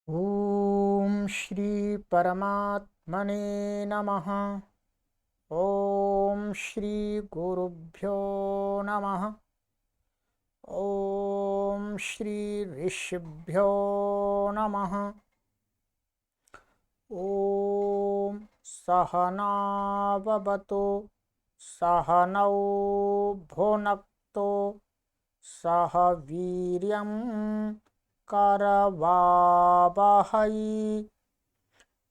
ओम श्री परमात्मने नमः। ओम श्री गुरुभ्यो नमः। ओम श्री ऋषिभ्यो नमः। ओम सहनाववतु सहनौ भुनक्तु सह वीर्यं करवावहै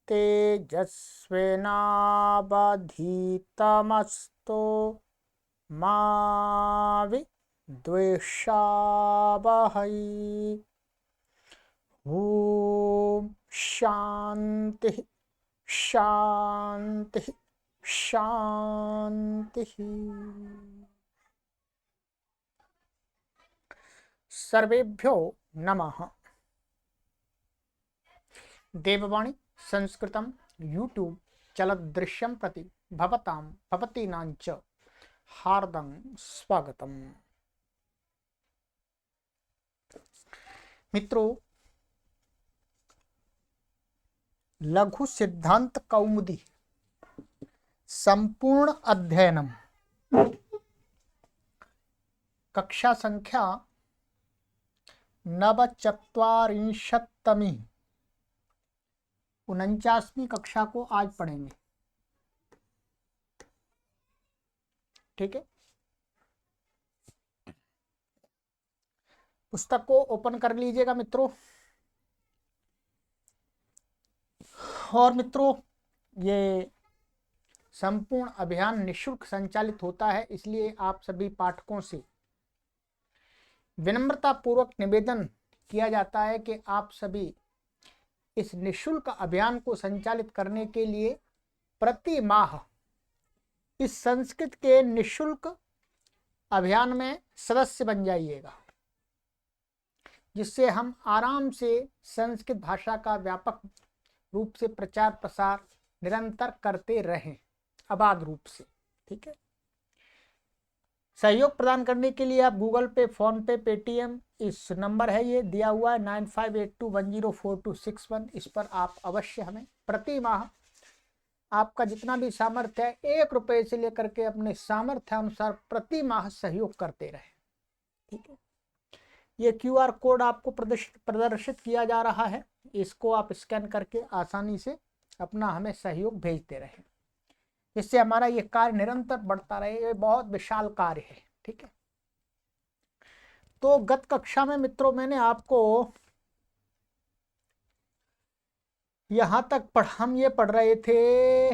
तेजस्विनावधीतमस्तु मा विद्विषावहै। ओम शांति शांति शांति। सर्वेभ्यो नमः। देववाणी संस्कृतं यूट्यूब चलदृश्यं प्रति भवतां भवतीनां च हार्दं स्वागतम्। मित्रों, लघु सिद्धांत कौमुदी संपूर्ण अध्ययनम कक्षा संख्या 49वीं 49वीं कक्षा को आज पढ़ेंगे। ठीक है, पुस्तक को ओपन कर लीजिएगा मित्रों। और मित्रों, ये संपूर्ण अभियान निःशुल्क संचालित होता है, इसलिए आप सभी पाठकों से विनम्रता पूर्वक निवेदन किया जाता है कि आप सभी इस निःशुल्क अभियान को संचालित करने के लिए प्रति माह इस संस्कृत के निःशुल्क अभियान में सदस्य बन जाइएगा, जिससे हम आराम से संस्कृत भाषा का व्यापक रूप से प्रचार प्रसार निरंतर करते रहें, अबाध रूप से। ठीक है, सहयोग प्रदान करने के लिए आप गूगल पे, फोन पे, पेटीएम, इस नंबर है ये दिया हुआ है 9582104261, इस पर आप अवश्य हमें प्रति माह आपका जितना भी सामर्थ्य है 1 रुपये से लेकर के अपने सामर्थ्य अनुसार प्रति माह सहयोग करते रहें। ठीक है, ये QR कोड आपको प्रदर्शित किया जा रहा है, इसको आप स्कैन करके आसानी से अपना हमें सहयोग भेजते रहें, जिससे हमारा ये कार्य निरंतर बढ़ता रहे। ये बहुत विशाल कार्य है। ठीक है, तो गत कक्षा में मित्रों मैंने आपको यहां तक हम ये पढ़ रहे थे,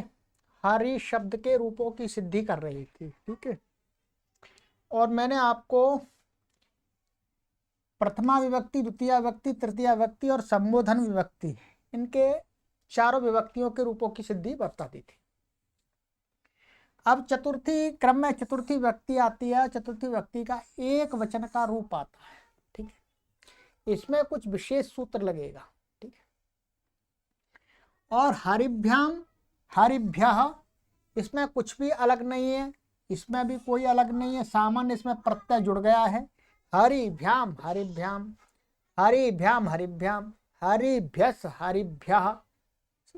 हरि शब्द के रूपों की सिद्धि कर रहे थे। ठीक है, और मैंने आपको प्रथमा विभक्ति, द्वितीय विभक्ति, तृतीय विभक्ति और संबोधन विभक्ति, इनके चारों विभक्तियों के रूपों की सिद्धि बता दी थी। अब चतुर्थी क्रम में चतुर्थी विभक्ति आती है। चतुर्थी विभक्ति का एक वचन का रूप आता है। ठीक है, इसमें कुछ विशेष सूत्र लगेगा। ठीक है, और हरिभ्याम हरिभ्यः, इसमें कुछ भी अलग नहीं है, इसमें भी कोई अलग नहीं है, सामान्य इसमें प्रत्यय जुड़ गया है। हरिभ्याम हरिभ्याम हरिभ्याम हरिभ्याम हरिभ्यस हरिभ्यः,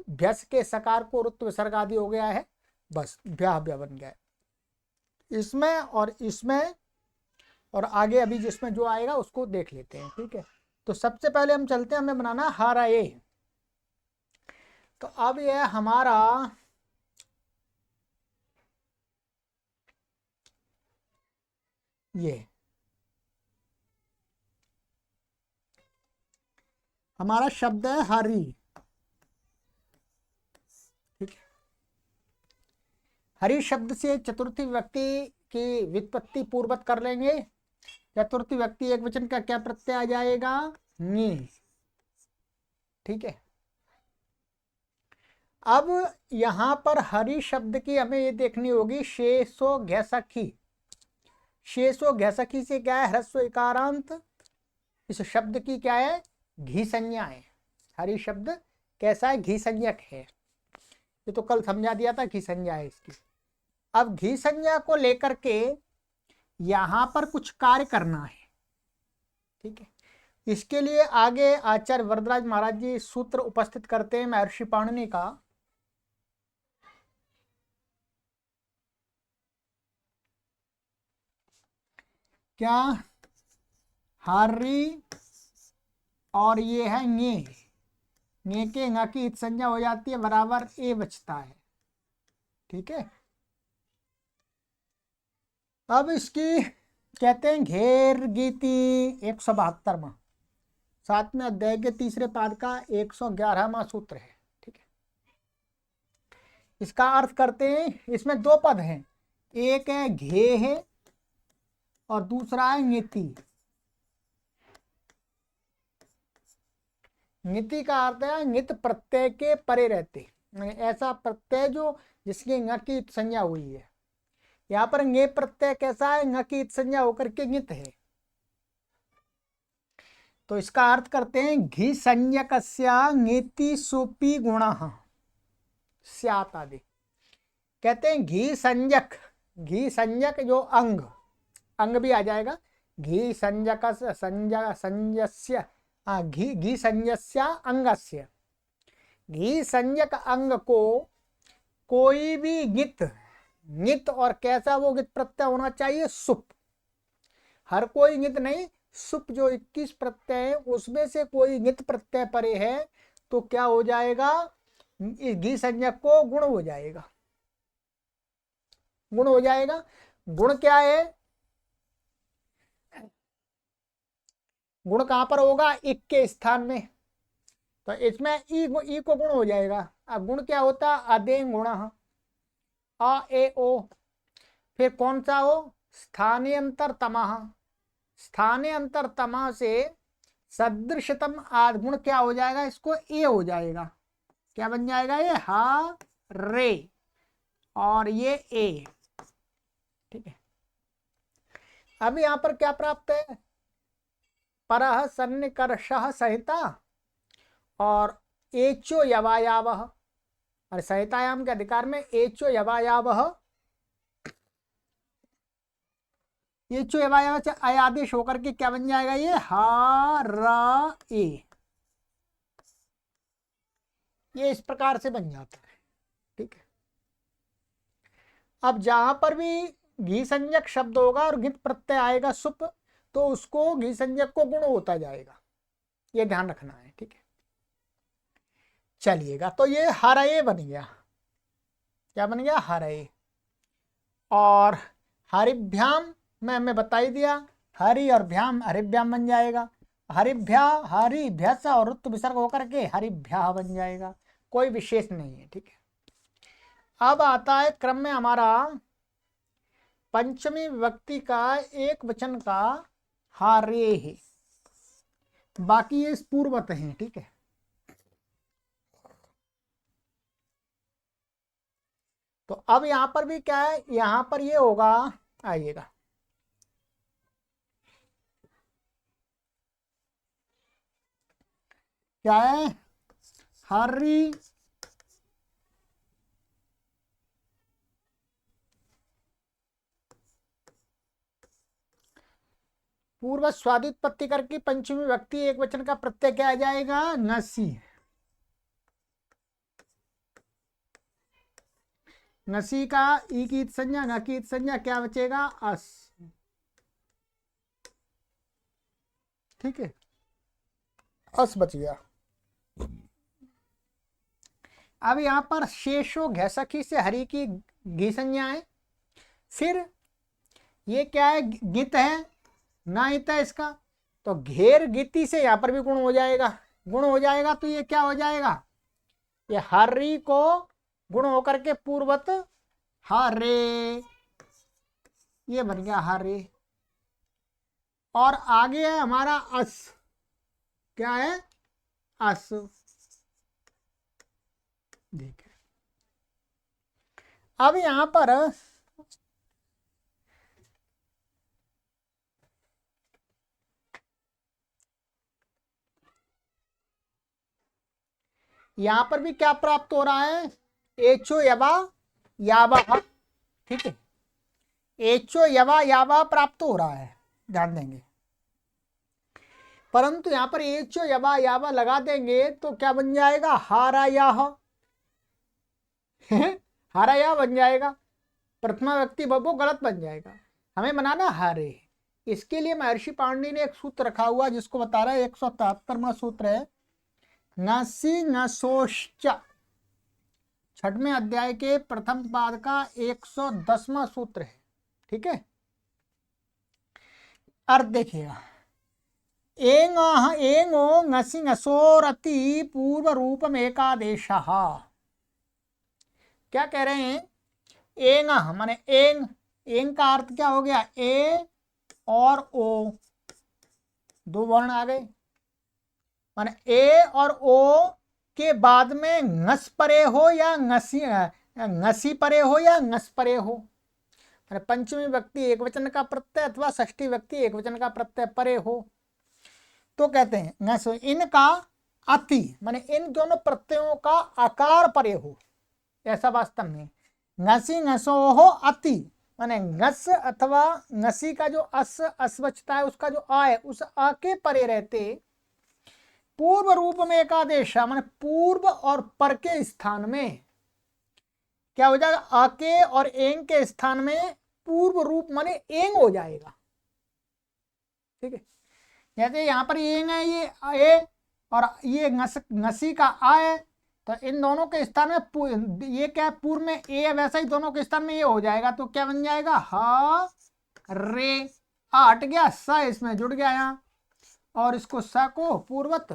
भ्यस के सकार को ऋत्व विसर्ग आदि हो गया है, बस भ्याह भ्या बन गया। इसमें और इसमें और आगे अभी जिसमें जो आएगा उसको देख लेते हैं। ठीक है, तो सबसे पहले हम चलते हैं, हमें बनाना हरये। तो अब यह हमारा ये हमारा शब्द है हरि। ठीक है, हरि शब्द से चतुर्थी विभक्ति की व्युत्पत्ति पूर्वक कर लेंगे। चतुर्थी विभक्ति एक वचन का क्या प्रत्यय आ जाएगा? नी। ठीक है, अब यहां पर हरि शब्द की हमें ये देखनी होगी शेषो घैसखी। शेषो घैसखी से क्या है? ह्रस्व इकारांत। इस शब्द की क्या है? घी संज्ञा है। हरि शब्द कैसा है? घी संज्ञक है। ये तो कल समझा दिया था, घी संज्ञा है इसकी। अब घी संज्ञा को लेकर के यहां पर कुछ कार्य करना है। ठीक है, इसके लिए आगे आचार्य वरदराज महाराज जी सूत्र उपस्थित करते हैं महर्षि पाणिनि का। क्या? हारी और ये है ङे के ङ की इत संज्ञा हो जाती है, बराबर ए बचता है। ठीक है। अब इसकी कहते हैं घेर गीति 172वां 7वें अध्याय के तीसरे पाद का 111वां सूत्र है। ठीक है। इसका अर्थ करते हैं, इसमें दो पद हैं, एक है घे है और दूसरा है नीति। नीति का अर्थ है नित प्रत्यय के परे रहते, ऐसा प्रत्यय जो जिसकी ङ की संज्ञा हुई है। यहाँ पर ङे प्रत्यय कैसा है? ङ की संज्ञा होकर के नित है। तो इसका अर्थ करते हैं घी संज्ञकस्य ङेति सोपी गुणः स्यात् आदि। कहते हैं घी संज्ञक जो अंग भी आ जाएगा, घी संज्ञक संज्ञस्य घी संज्ञस्य अंगस्य। घी संज्ञक अंग को कोई भी ङित और कैसा वो ङित प्रत्यय होना चाहिए? सुप। हर कोई ङित नहीं, सुप जो 21 प्रत्यय है उसमें से कोई ङित प्रत्यय परे है तो क्या हो जाएगा? इस घी संज्ञक को गुण हो जाएगा। गुण हो जाएगा। गुण क्या है? गुण कहां पर होगा? इक के स्थान में। तो इसमें ई को गुण हो जाएगा। अब गुण क्या होता? अदें गुण अ ए ओ। फिर कौन सा हो? स्थानेअंतर तमः। स्थानेअंतर तमः से सदृशतम आद गुण क्या हो जाएगा? इसको ए हो जाएगा। क्या बन जाएगा? ये हा रे और ये ए। ठीक है। अब यहां पर क्या प्राप्त है? परः सन्निकर्षः संहिता और एचो यवायावः। और संहितायाम के अधिकार में एचो यवायावः, एचो यवायावः से अय आदेश होकर के क्या बन जाएगा? ये हा रा ए। ये इस प्रकार से बन जाता है। ठीक है। अब जहां पर भी घी संज्ञक शब्द होगा और घित प्रत्यय आएगा सुप, तो उसको घी संज्ञक को गुण होता जाएगा। ये ध्यान रखना है। ठीक है। चलिएगा, तो ये हरये बन गया। क्या बन गया? हरये। और हरिभ्याम में हमें बता ही दिया, हरि और भ्याम हरिभ्याम बन जाएगा। हरिभ्या हरिभ्यस और ऋतु विसर्ग होकर के हरिभ्या बन जाएगा। कोई विशेष नहीं है। ठीक है। अब आता है क्रम में हमारा पंचमी विभक्ति का एक वचन का हारे है। बाकी ये पूर्वत हैं। ठीक है। तो अब यहां पर भी क्या है? यहां पर ये होगा, आइएगा, क्या है? हरि पूर्व स्वादित्पत्ति करके पंचमी विभक्ति एक वचन का प्रत्यय क्या आ जाएगा? नसी। नसी का ई की संज्ञा ङ की संज्ञा क्या बचेगा? अस। ठीक है। अस बच गया। अब यहां पर शेषो घैसखी से हरि की घी संज्ञा है। फिर ये क्या है? गित है ना, इत है इसका। तो घेर गीति से यहां पर भी गुण हो जाएगा। गुण हो जाएगा तो ये क्या हो जाएगा? ये हरि को गुण होकर के पूर्वत हरे, ये बन गया हरे। और आगे है हमारा अस। क्या है? अस। देखिए, अब यहां पर भी क्या प्राप्त हो रहा है? एचो यवा यावा। ठीक है। एचो यवा यावा प्राप्त हो रहा है। ध्यान देंगे। परंतु यहाँ पर एचो यबा याबा लगा देंगे तो क्या बन जाएगा, हारा या हारा या बन जाएगा, प्रथमा व्यक्ति वो गलत बन जाएगा, हमें बनाना हारे। इसके लिए महर्षि पाणिनि ने एक सूत्र रखा हुआ जिसको बता रहा है, 173वां सूत्र है, नसी नसोश्च, 6वें अध्याय के प्रथम पाद का 110वां सूत्र है। ठीक है, अर्थ देखिएगा, एंगो ngसि ngसोरति पूर्व रूपम एकादेश। क्या कह रहे हैं, एंग माने एंग का अर्थ क्या हो गया, ए और ओ दो वर्ण आ गए, माने ए और ओ के बाद में ngस परे हो या ngसी परे हो या ngस परे हो, माने पंचमी व्यक्ति एक वचन का प्रत्यय अथवा षष्ठी व्यक्ति एक वचन का प्रत्यय परे हो तो कहते हैं ngस। इनका अति माने इन दोनों प्रत्ययों का आकार परे हो, ऐसा वास्तव में ngसी ngसो हो अति माने ngस अथवा ngसी का जो अस बचता है उसका जो आ है उस आ के परे रहते पूर्व रूप में एकादेश माने पूर्व और पर के स्थान में क्या हो जाएगा, आ के और एंग के स्थान में पूर्व रूप माने एंग हो जाएगा। ठीक है, जैसे यहाँ पर एंग है ये ए और ये ngसी का आ है तो इन दोनों के स्थान में ये क्या है, पूर्व में ए है, वैसा ही दोनों के स्थान में ये हो जाएगा तो क्या बन जाएगा, हा रे, आ हट गया, सा इसमें जुड़ गया यहाँ और इसको सा को पूर्वत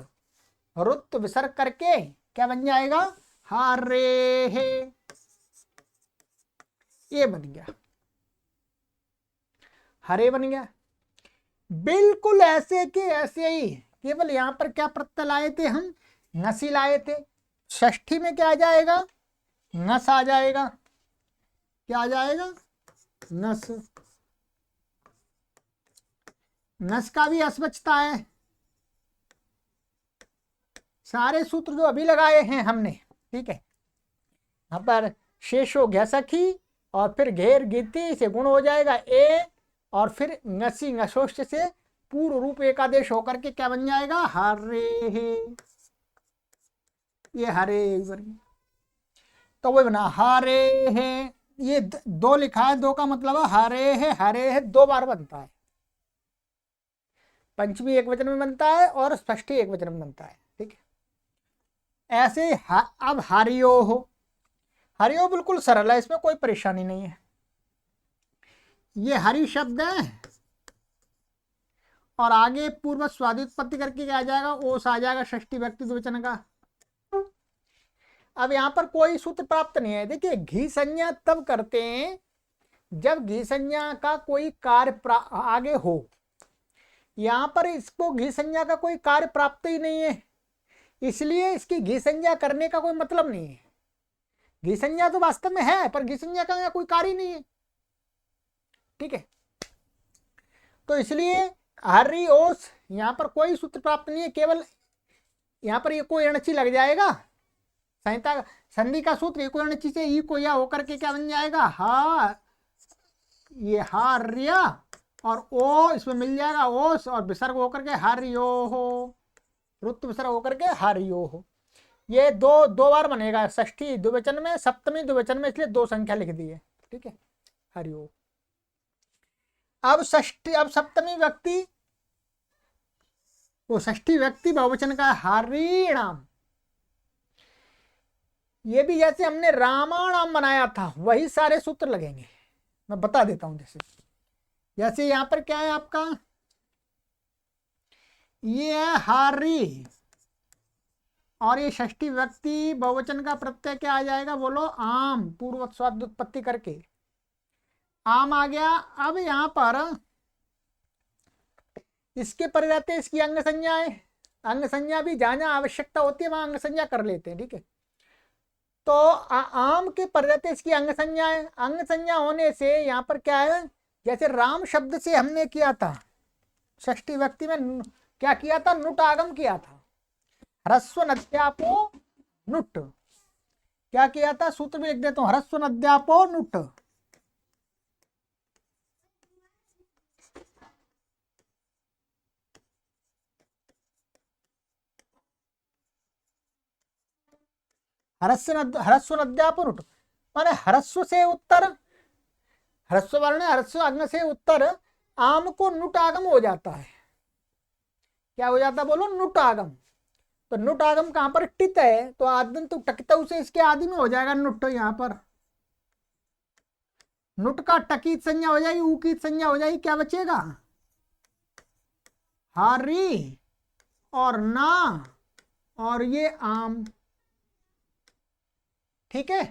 रुत विसर्ग करके क्या बन जाएगा, हा रे हे, ये बन गया, हरे बन गया। बिल्कुल ऐसे के ऐसे ही, केवल यहां पर क्या प्रत्यय लाए थे हम, ngसी लाए थे, षष्ठी में क्या आ जाएगा, ngस आ जाएगा, क्या आ जाएगा, ngस, ngस का भी अस बचता है। सारे सूत्र जो अभी लगाए हैं हमने, ठीक है, यहाँ पर शेष हो गया सखी और फिर घेर गीति से गुण हो जाएगा ए और फिर ngसी ngसोष्ट से पूर्व रूप एकादेश होकर के क्या बन जाएगा, हरे हे, ये हरे तो वही बना हरे हे, ये दो लिखा है, दो का मतलब है हरे है 2 बार बनता है, पंचमी एक वचन में बनता है और षष्ठी एक वचन में बनता है। ठीक है, ऐसे अब हरियो बिल्कुल सरल है, इसमें कोई परेशानी नहीं है। ये हरि शब्द है और आगे पूर्व स्वादित्पत्ति करके क्या आ जाएगा, ओस आ जाएगा षष्ठी व्यक्ति द्विवचन का। अब यहां पर कोई सूत्र प्राप्त नहीं है। देखिए घी संज्ञा तब करते हैं जब घी संज्ञा का कोई कार्य आगे हो, यहां पर इसको घी संज्ञा का कोई कार्य प्राप्त ही नहीं है, इसलिए इसकी घी संज्ञा करने का कोई मतलब नहीं है। घी संज्ञा तो वास्तव में है पर घी संज्ञा का यहाँ कोई कार्य नहीं है। ठीक है, तो इसलिए हरि ओस यहां पर कोई सूत्र प्राप्त नहीं है, केवल यहां पर ये कोई अणची लग जाएगा, संहिता संधि का सूत्र एक अणची से ई को या होकर के क्या बन जाएगा, हा, ये हार्य और ओ इसमें मिल जाएगा ओस और विसर्ग होकर के हरियो हो, रुत विसर्ग होकर के हरियो हो, ये दो बार बनेगा, षष्ठी द्विवचन में सप्तमी द्विवचन में, इसलिए 2 संख्या लिख दी है। ठीक है, हरियो। अब सप्तमी व्यक्ति, वो षष्ठी व्यक्ति बहुवचन का हरिणाम, ये भी जैसे हमने रामाणाम बनाया था वही सारे सूत्र लगेंगे, मैं बता देता हूं। जैसे यहां पर क्या है आपका, ये है हारी और ये षष्ठी व्यक्ति बहुवचन का प्रत्यय क्या आ जाएगा, बोलो आम, पूर्व स्वाद उत्पत्ति करके आम आ गया। अब यहां पर इसके पर रहते हैं इसकी अंग संज्ञा है, अंग संज्ञा भी जहां जहां आवश्यकता होती है वहां अंग संज्ञा कर लेते हैं। ठीक है, तो आम के पर रहते इसकी अंग संज्ञा है, अंग संज्ञा होने से यहाँ पर क्या है, जैसे राम शब्द से हमने किया था षष्ठी व्यक्ति में, क्या किया था, नुट आगम किया था, ह्रस्व नद्यापो नुट, क्या किया था, सूत्र में लिख देता हूं, ह्रस्व नद्यापो नुट। ह्रस्व नद्यापुरुट माने ह्रस्व से उत्तर, ह्रस्व वर्ण ह्रस्व अग्न से उत्तर आम को नुट आगम हो जाता है। क्या हो जाता बोलो? नुट आगम। तो नुट आगम कहां पर? टित है तो आदंत टकित से इसके आदि में हो जाएगा नुट। यहां पर नुट का टकीत संज्ञा हो जाएगी, उकीत संज्ञा हो जाएगी, क्या बचेगा? हारी और ना और ये आम। ठीक है,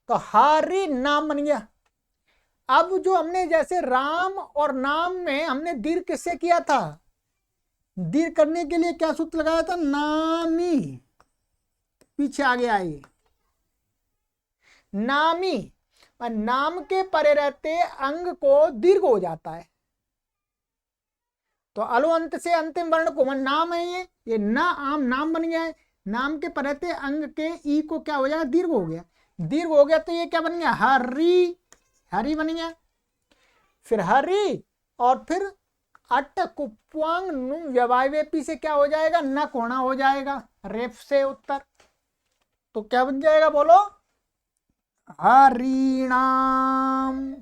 तो हारी नाम बन गया। अब जो हमने जैसे राम और नाम में हमने दीर्घ किससे किया था? दीर्घ करने के लिए क्या सूत्र लगाया था? नामी। पीछे आगे आइए, नामी और नाम के परे रहते अंग को दीर्घ हो जाता है। तो अलो अंत से अंतिम वर्ण को नाम है, ये ना आम नाम बन गया है। नाम के परे रहते अंग के ई को क्या हो जाएगा? दीर्घ हो गया। दीर्घ हो गया तो ये क्या बन गया? हरी, हरी बन गया। फिर हरी और फिर अट कुप्वांग नुम व्यवायवेपी से क्या हो जाएगा? न कोणा हो जाएगा, रेफ से उत्तर। तो क्या बन जाएगा बोलो? हरिणाम।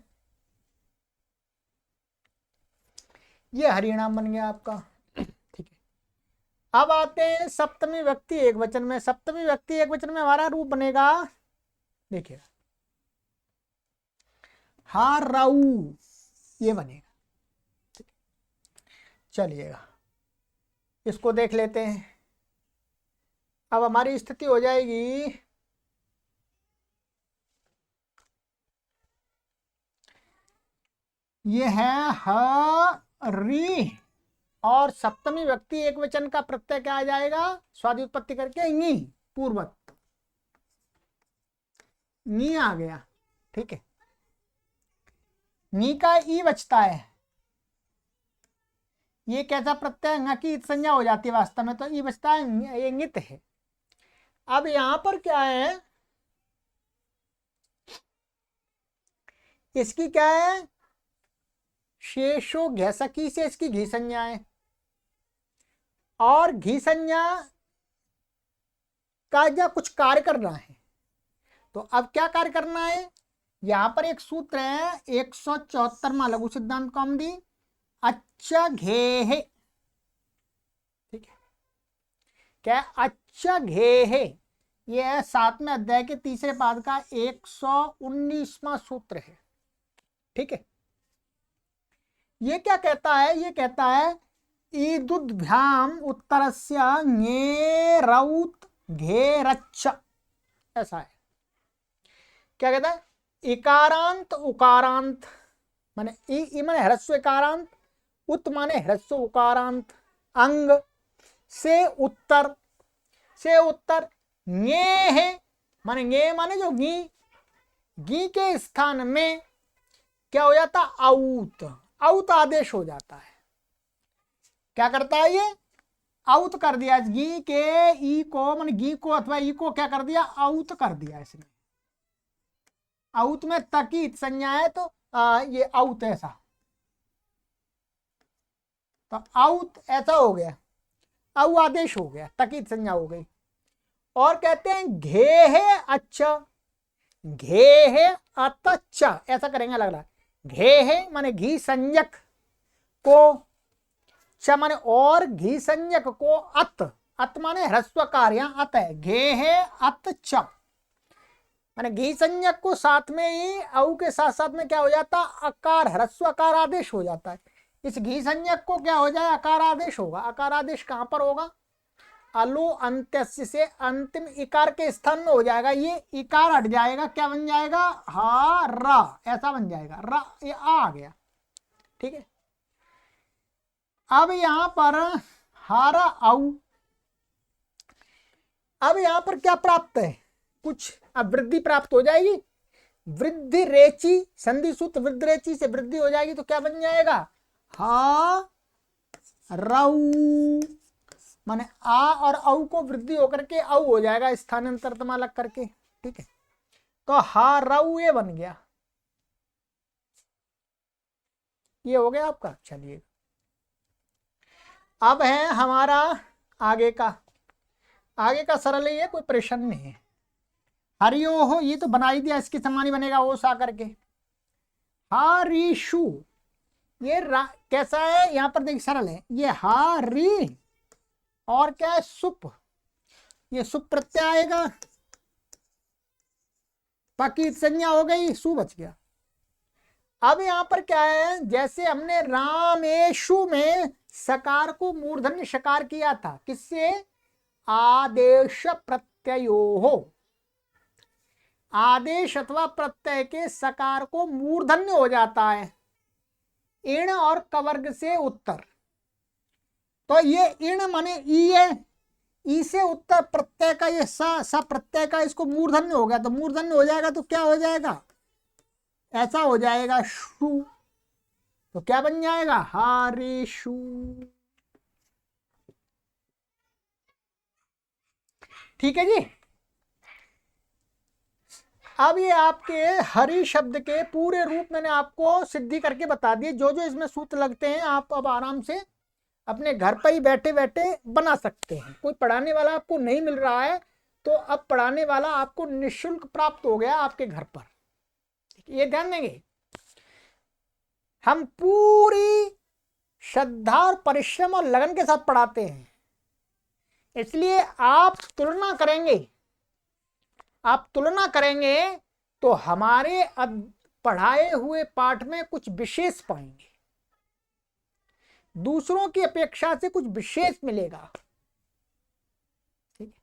ये हरिणाम बन गया आपका। ठीक है, अब आते हैं सप्तमी व्यक्ति एक वचन में। सप्तमी व्यक्ति एक वचन में हमारा रूप बनेगा, देखिए हाराऊ, ये बनेगा। चलिएगा इसको देख लेते हैं। अब हमारी स्थिति हो जाएगी, ये है हरी और सप्तमी व्यक्ति एक वचन का प्रत्यय क्या आ जाएगा? स्वादि उत्पत्ति करके नी, पूर्वत नी आ गया। ठीक है, नी का ई बचता है। ये कैसा प्रत्यय? न की संज्ञा हो जाती है वास्तव में, तो ई बचता है, ये नित है। अब यहां पर क्या है? इसकी क्या है? शेषो घैसकी से इसकी घी संज्ञा है, और घी संज्ञा का या कुछ कार्य करना है। तो अब क्या कार्य करना है? यहां पर एक सूत्र है 174वां लघु सिद्धांत कौमुदी, अच्छा घेह। ठीक है, क्या? अच्छा घेह, ये है 7वें अध्याय के तीसरे पाद का 119वां सूत्र है। ठीक है, ये क्या कहता है? ये कहता है ईदुद्भ्याम उत्तरस्य ङेरौत घेरच्छ, ऐसा है। क्या कहता है? इकारांत उकारांत माने ई माने ह्रस्व इकारांत, उत माने ह्रस्व उकारांत, अंग से उत्तर, से उत्तर ङे है माने ङे माने जो घी, घी के स्थान में क्या हो जाता? औत, औत आदेश हो जाता है। क्या करता है? ये औत कर दिया, घी के ई को माने घी को अथवा ई को क्या कर दिया? औत कर दिया इसने। औत में तकीत संज्ञा है तो ये औत ऐसा, तो औत ऐसा हो गया, औ आदेश हो गया, तकीत संज्ञा हो गई। और कहते हैं घे है अच्छा, घे है अतच्चा, ऐसा करेंगे अलग अलग। घे है माने घी संज्ञक को, च माने और घी संज्ञक को, अत, अत माने ह्रस्वकार, यहां अत है, घे है अत च माने घी संज्ञक को साथ में ही औ के साथ साथ में क्या हो जाता? अकार, ह्रस्व अकार आदेश हो जाता है। इस घी संज्ञक को क्या हो जाए? अकार आदेश होगा। अकार आदेश कहां पर होगा? अलो अंत्यस्य से अंतिम इकार के स्थान में हो जाएगा। ये इकार हट जाएगा, क्या बन जाएगा? हा रा, ऐसा बन जाएगा, रा, ये आ गया। ठीक है, अब यहां पर हारा औ, अब यहां पर क्या प्राप्त है? कुछ अब वृद्धि प्राप्त हो जाएगी। वृद्धि रेची, संधि सूत्र वृद्धि रेची से वृद्धि हो जाएगी तो क्या बन जाएगा? हा रऊ माने आ और औ को वृद्धि होकर के औ हो जाएगा, स्थानांतरित अलग करके। ठीक है, तो हा रऊ ये बन गया, ये हो गया आपका। चलिए अब है हमारा आगे का, आगे का सरल ही है, कोई परेशानी नहीं है। हरियो हो ये तो बना ही दिया, इसके समान ही बनेगा ओ सा करके। हरीशु ये कैसा है, यहां पर देखिए सरल है, ये हारी और क्या है सुप, ये सुप प्रत्यय आएगा, बाकी संज्ञा हो गई, सु बच गया। अब यहां पर क्या है, जैसे हमने रामेशु में सकार को मूर्धन्य शकार किया था, किससे, आदेश प्रत्ययो हो, आदेश अथवा प्रत्यय के सकार को मूर्धन्य हो जाता है इण और कवर्ग से उत्तर। तो ये इण माने ई है, ई से उत्तर प्रत्यय का ये सा प्रत्यय का इसको मूर्धन्य हो गया, तो मूर्धन्य हो जाएगा तो क्या हो जाएगा, ऐसा हो जाएगा शु, तो क्या बन जाएगा, हारेशु। ठीक है जी। अब ये आपके हरि शब्द के पूरे रूप मैंने आपको सिद्धि करके बता दिए, जो जो इसमें सूत्र लगते हैं आप अब आराम से अपने घर पर ही बैठे बैठे बना सकते हैं। कोई पढ़ाने वाला आपको नहीं मिल रहा है तो अब पढ़ाने वाला आपको निःशुल्क प्राप्त हो गया आपके घर पर, ये ध्यान देंगे। हम पूरी श्रद्धा और परिश्रम और लगन के साथ पढ़ाते हैं, इसलिए आप तुलना करेंगे, आप तुलना करेंगे तो हमारे पढ़ाए हुए पाठ में कुछ विशेष पाएंगे, दूसरों की अपेक्षा से कुछ विशेष मिलेगा। ठीक है,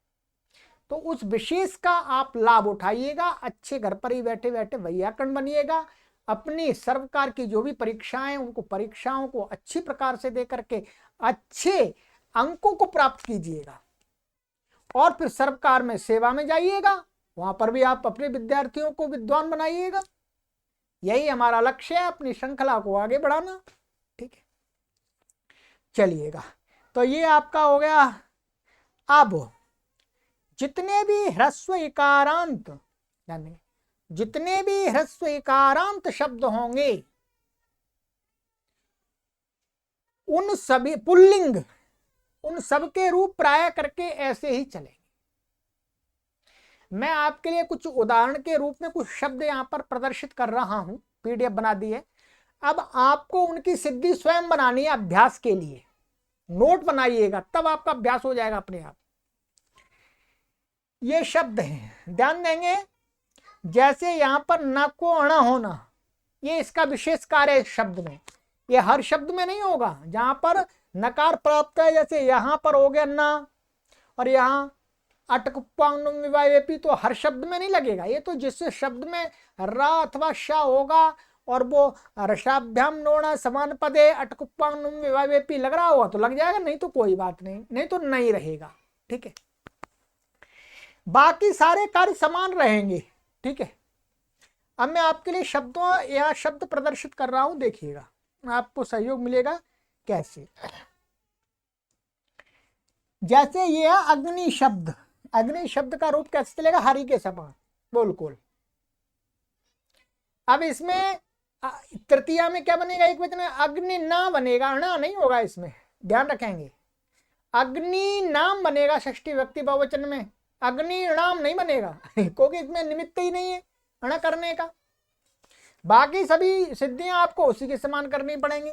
तो उस विशेष का आप लाभ उठाइएगा, अच्छे घर पर ही बैठे बैठे वैयाकरण बनिएगा, अपनी सर्वकार की जो भी परीक्षाएं उनको परीक्षाओं को अच्छी प्रकार से दे करके अच्छे अंकों को प्राप्त कीजिएगा, और फिर सर्वकार में सेवा में जाइएगा, वहां पर भी आप अपने विद्यार्थियों को विद्वान बनाइएगा। यही हमारा लक्ष्य है, अपनी श्रृंखला को आगे बढ़ाना। ठीक है, चलिएगा, तो ये आपका हो गया। अब जितने भी ह्रस्व इकारांत, यानी जितने भी ह्रस्व इकारांत शब्द होंगे उन सभी पुल्लिंग, उन सबके रूप प्राय करके ऐसे ही चलेंगे। मैं आपके लिए कुछ उदाहरण के रूप में कुछ शब्द यहां पर प्रदर्शित कर रहा हूं, पीडीएफ बना दी है। अब आपको उनकी सिद्धि स्वयं बनानी है, अभ्यास के लिए नोट बनाइएगा, तब आपका अभ्यास हो जाएगा अपने आप। ये शब्द हैं, ध्यान देंगे। जैसे यहां पर न को अण होना, ये इसका विशेष कार्य है शब्द में, ये हर शब्द में नहीं होगा। जहां पर नकार प्राप्त है, जैसे यहां पर हो गया न, और यहां अटकुप्पांगनुम विवाहेपी, तो हर शब्द में नहीं लगेगा। ये तो जिस शब्द में रा अथवा शा होगा और वो रसाभ्याम नोणा समान पदे अटकुप्पांगनुम विवाहेपी लग रहा होगा तो लग जाएगा, नहीं तो कोई बात नहीं, नहीं तो नहीं रहेगा। ठीक है, बाकी सारे कार्य समान रहेंगे। ठीक है, अब मैं आपके लिए शब्दों या शब्द प्रदर्शित कर रहा हूं, देखिएगा आपको सहयोग मिलेगा कैसे। जैसे ये है अग्नि शब्द, अग्नि शब्द का रूप कैसे चलेगा, हरि के समान बिल्कुल। अब इसमें तृतीया में क्या बनेगा, एक वचन में अग्नि ना बनेगा, अणा नहीं होगा, इसमें ध्यान रखेंगे। अग्नि नाम बनेगा षष्ठी व्यक्ति बहुवचन में, अग्नि नाम नहीं बनेगा क्योंकि इसमें निमित्त ही नहीं है अणा करने का। बाकी सभी सिद्धियां आपको उसी के समान करनी पड़ेंगी।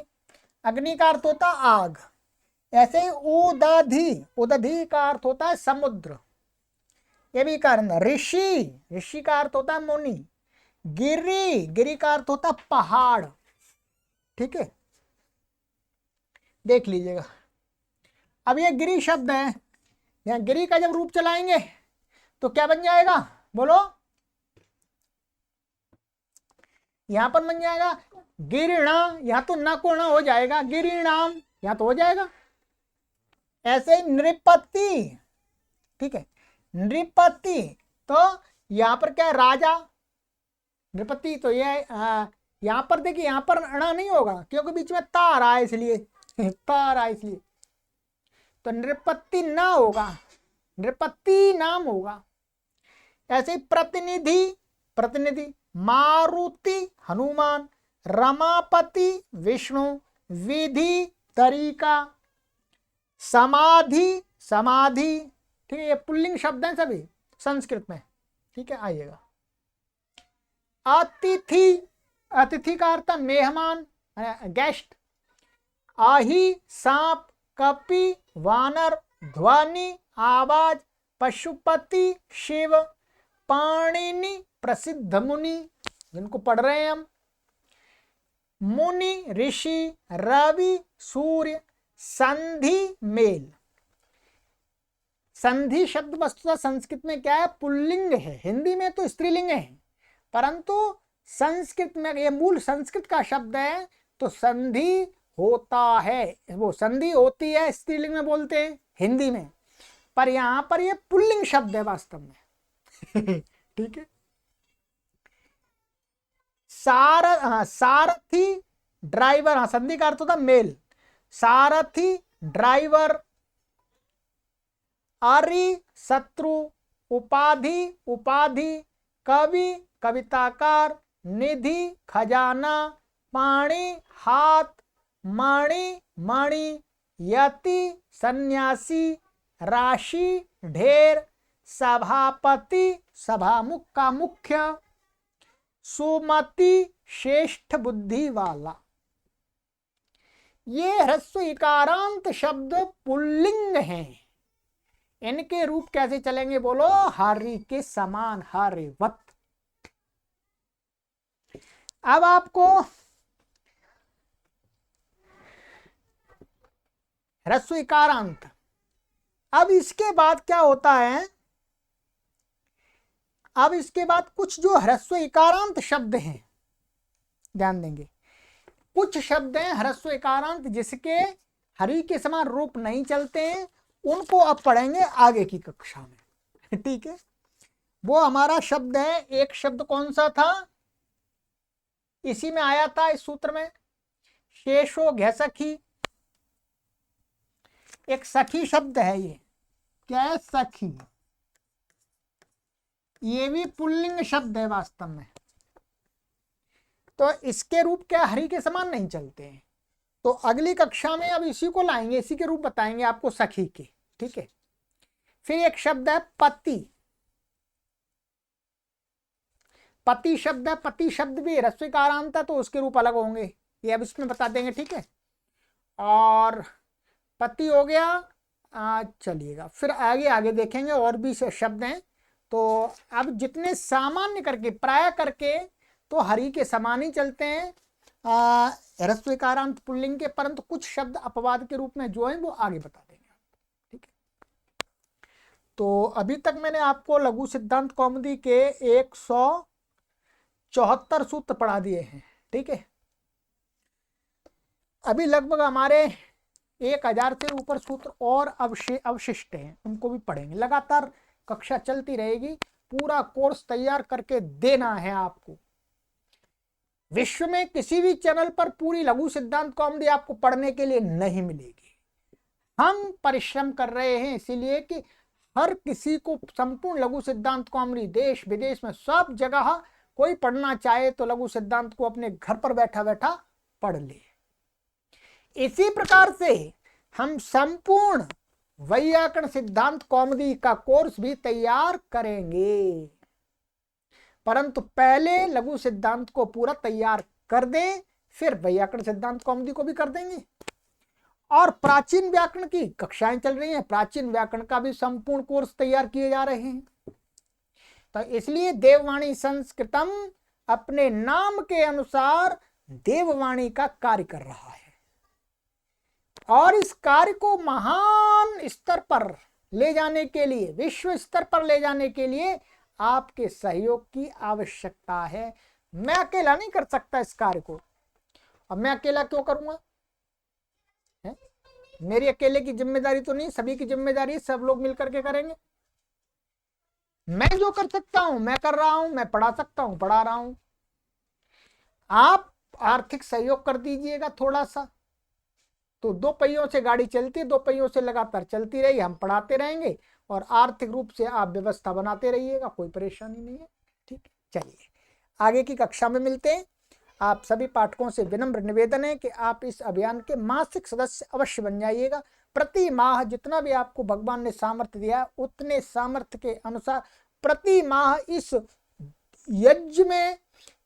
अग्नि का अर्थ होता आग, ऐसे ही उदधि, उदधि का अर्थ होता है समुद्र, ये भी कारण। ऋषि, ऋषि का अर्थ होता है मुनि। गिरि, गिरि का अर्थ होता है पहाड़। ठीक है, देख लीजिएगा। अब ये गिरि शब्द है, यहां गिरि का जब रूप चलाएंगे तो क्या बन जाएगा, बोलो, यहां पर बन जाएगा गिरिणा, यहां तो न को न हो जाएगा, गिरिणाम यहां तो हो जाएगा। ऐसे ही नृपति, ठीक है, नृपति, तो यहां पर क्या है, राजा, नृपति, तो ये यहां पर देखिए, यहां पर अणा नहीं होगा क्योंकि बीच में ता आ रहा है, इसलिए ता आ रहा है, इसलिए तो नृपति ना होगा, नृपति नाम होगा। ऐसे ही प्रतिनिधि, प्रतिनिधि, मारुति हनुमान, रमापति विष्णु, विधि तरीका, समाधि समाधि, ठीक है, ये पुल्लिंग शब्द हैं सभी संस्कृत में। ठीक है, आइएगा। अतिथि, अतिथि का अर्थ मेहमान, गेस्ट। आही, सांप, कपि, वानर, ध्वनि, आवाज, पशुपति, शिव, पाणिनि, प्रसिद्ध मुनि, जिनको पढ़ रहे हैं हम, मुनि, ऋषि, रवि, सूर्य, संधि, मेल। संधि शब्द वस्तुतः संस्कृत में क्या है, पुल्लिंग है, हिंदी में तो स्त्रीलिंग है, परंतु संस्कृत में ये मूल संस्कृत का शब्द है, तो संधि होता है, वो संधि होती है, स्त्रीलिंग में बोलते हैं हिंदी में, पर यहां पर ये पुल्लिंग शब्द है वास्तव में। ठीक है। सारथी, ड्राइवर, हाँ संधि का अर्थ होता मेल। सारथी, ड्राइवर, अरि, शत्रु, उपाधि, उपाधि, कवि, कविताकार, निधि, खजाना, पाणी, हाथ, मणि, मणि, यति, सन्यासी, राशि, ढेर, सभापति, सभामुख का मुख्य, सुमति, श्रेष्ठ बुद्धि वाला। ये ह्रस्व इकारांत शब्द पुल्लिंग हैं। इनके रूप कैसे चलेंगे बोलो, हरि के समान, हरिवत। अब आपको ह्रस्व इकारांत, अब इसके बाद क्या होता है, अब इसके बाद कुछ जो ह्रस्व इकारांत शब्द हैं, ध्यान देंगे, कुछ शब्द हैं ह्रस्व इकारांत जिसके हरि के समान रूप नहीं चलते हैं, उनको अब पढ़ेंगे आगे की कक्षा में। ठीक है, वो हमारा शब्द है, एक शब्द कौन सा था, इसी में आया था इस सूत्र में, शेषो घसखी, एक सखी शब्द है, ये क्या है, सखी, ये भी पुल्लिंग शब्द है वास्तव में, तो इसके रूप क्या हरि के समान नहीं चलते हैं, तो अगली कक्षा में अब इसी को लाएंगे, इसी के रूप बताएंगे आपको सखी के। ठीक है, फिर एक शब्द है पति, पति शब्द है, पति शब्द भी ह्रस्व इकारांत है, तो उसके रूप अलग होंगे, ये अब इसमें बता देंगे। ठीक है, और पति हो गया, चलिएगा फिर आगे आगे देखेंगे और भी शब्द हैं, तो अब जितने सामान्य करके प्राय करके तो हरि के समान ही चलते हैं ह्रस्व इकारांत पुल्लिंग के, परंतु कुछ शब्द अपवाद के रूप में जो है वो आगे बता देंगे। ठीक है, तो अभी तक मैंने आपको लघु सिद्धांत कौमुदी के 174 सूत्र पढ़ा दिए हैं। ठीक है, अभी लगभग हमारे 1000 से ऊपर सूत्र और अवशिष्ट हैं, उनको भी पढ़ेंगे। लगातार कक्षा चलती रहेगी, पूरा कोर्स तैयार करके देना है आपको। विश्व में किसी भी चैनल पर पूरी लघु सिद्धांत कौमुदी आपको पढ़ने के लिए नहीं मिलेगी। हम परिश्रम कर रहे हैं इसीलिए कि हर किसी को संपूर्ण लघु सिद्धांत कौमुदी देश विदेश में सब जगह कोई पढ़ना चाहे तो लघु सिद्धांत को अपने घर पर बैठा बैठा पढ़ ले। इसी प्रकार से हम संपूर्ण वैयाकरण सिद्धांत कौमुदी का कोर्स भी तैयार करेंगे, परंतु पहले लघु सिद्धांत को पूरा तैयार कर दें, फिर वैयाकरण सिद्धांत कौमुदी को भी कर देंगे। और प्राचीन व्याकरण की कक्षाएं चल रही हैं, प्राचीन व्याकरण का भी संपूर्ण कोर्स तैयार किए जा रहे हैं। तो इसलिए देववाणी संस्कृतम अपने नाम के अनुसार देववाणी का कार्य कर रहा है, और इस कार्य को महान स्तर पर ले जाने के लिए, विश्व स्तर पर ले जाने के लिए आपके सहयोग की आवश्यकता है। मैं अकेला नहीं कर सकता इस कार्य को, और मैं अकेला क्यों करूंगा, है? मेरी अकेले की जिम्मेदारी तो नहीं, सभी की जिम्मेदारी, सब लोग मिलकर के करेंगे। मैं जो कर सकता हूं मैं कर रहा हूं, मैं पढ़ा सकता हूं पढ़ा रहा हूं। आप आर्थिक सहयोग कर दीजिएगा थोड़ा सा, तो 2 पहियों से गाड़ी चलती है, 2 पहियों से लगातार चलती रही, हम पढ़ाते रहेंगे और आर्थिक रूप से आप व्यवस्था बनाते रहिएगा, कोई परेशानी नहीं है। ठीक, चलिए आगे की कक्षा में मिलते हैं। आप सभी पाठकों से विनम्र निवेदन है कि आप इस अभियान के मासिक सदस्य अवश्य बन जाइएगा। प्रति माह जितना भी आपको भगवान ने सामर्थ्य दिया उतने सामर्थ्य के अनुसार प्रति माह इस यज्ञ में,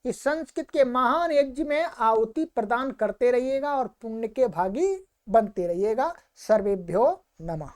इस संस्कृत के महान यज्ञ में आहुति प्रदान करते रहिएगा और पुण्य के भागी बनते रहिएगा। सर्वेभ्यो नमः।